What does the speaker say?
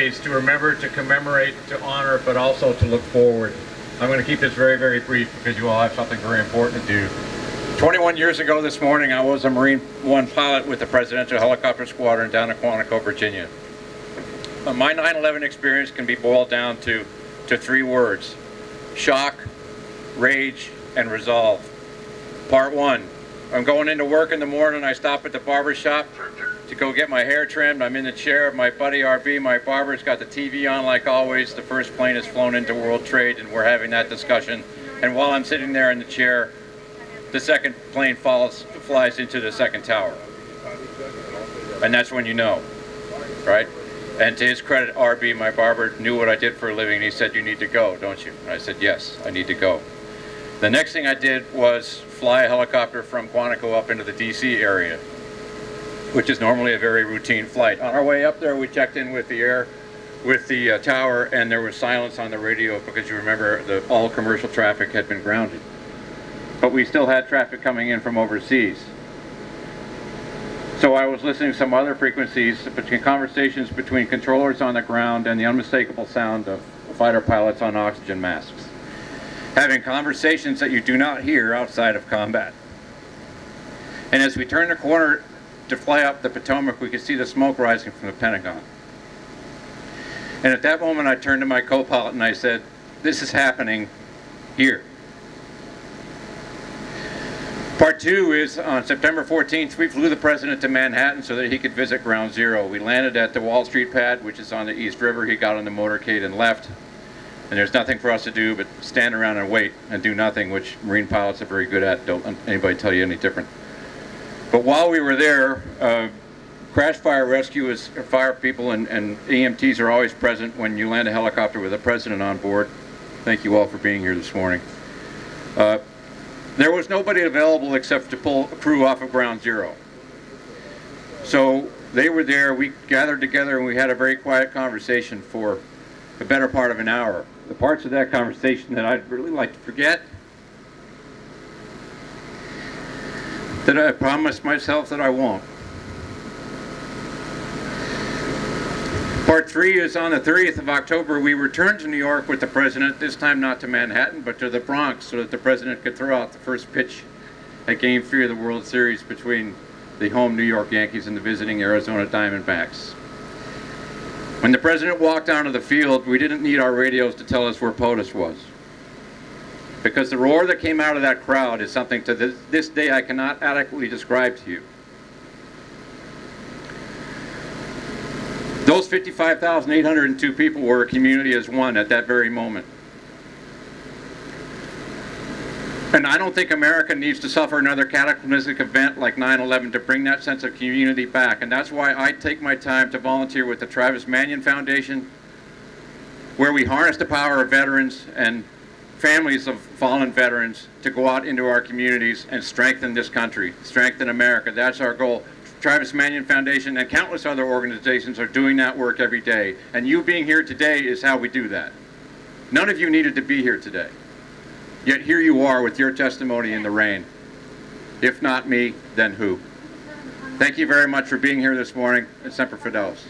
days to remember, to commemorate, to honor, but also to look forward. I'm going to keep this very, very brief because you all have something very important to do. 21 years ago this morning, I was a Marine One pilot with the Presidential Helicopter Squadron down in Quantico, Virginia. My 9/11 experience can be boiled down to three words: shock, rage, and resolve. Part one, I'm going into work in the morning. I stop at the barber shop to go get my hair trimmed. I'm in the chair of my buddy RB, my barber. Has got the TV on like always. The first plane has flown into World Trade and we're having that discussion. And while I'm sitting there in the chair, the second plane flies into the second tower. And that's when you know, right? And to his credit, RB, my barber, knew what I did for a living, and he said, "You need to go, don't you?" And I said, "Yes, I need to go." The next thing I did was fly a helicopter from Quantico up into the DC area, which is normally a very routine flight. On our way up there, we checked in with the tower, and there was silence on the radio because you remember all commercial traffic had been grounded. But we still had traffic coming in from overseas. So I was listening to some other frequencies, between conversations between controllers on the ground and the unmistakable sound of fighter pilots on oxygen masks, having conversations that you do not hear outside of combat. And as we turned the corner to fly up the Potomac, we could see the smoke rising from the Pentagon. And at that moment I turned to my co-pilot and I said, "This is happening here." Part two is on September 14th, we flew the president to Manhattan so that he could visit Ground Zero. We landed at the Wall Street pad, which is on the East River. He got on the motorcade and left. And there's nothing for us to do but stand around and wait and do nothing, which Marine pilots are very good at. Don't anybody tell you any different. But while we were there, crash fire rescue is fire people and EMTs are always present when you land a helicopter with a president on board. Thank you all for being here this morning. There was nobody available except to pull a crew off of Ground Zero. So they were there, we gathered together and we had a very quiet conversation for the better part of an hour. The parts of that conversation that I'd really like to forget, that I promised myself that I won't. Part three is on the 30th of October. We returned to New York with the president, this time not to Manhattan, but to the Bronx, so that the president could throw out the first pitch at Game 3 of the World Series between the home New York Yankees and the visiting Arizona Diamondbacks. When the president walked onto the field, we didn't need our radios to tell us where POTUS was, because the roar that came out of that crowd is something to this day I cannot adequately describe to you. Those 55,802 people were a community as one at that very moment. And I don't think America needs to suffer another cataclysmic event like 9/11 to bring that sense of community back. And that's why I take my time to volunteer with the Travis Manion Foundation, where we harness the power of veterans and families of fallen veterans to go out into our communities and strengthen this country, strengthen America. That's our goal. Travis Manion Foundation and countless other organizations are doing that work every day. And you being here today is how we do that. None of you needed to be here today. Yet here you are with your testimony in the rain. If not me, then who? Thank you very much for being here this morning. And Semper Fidelis.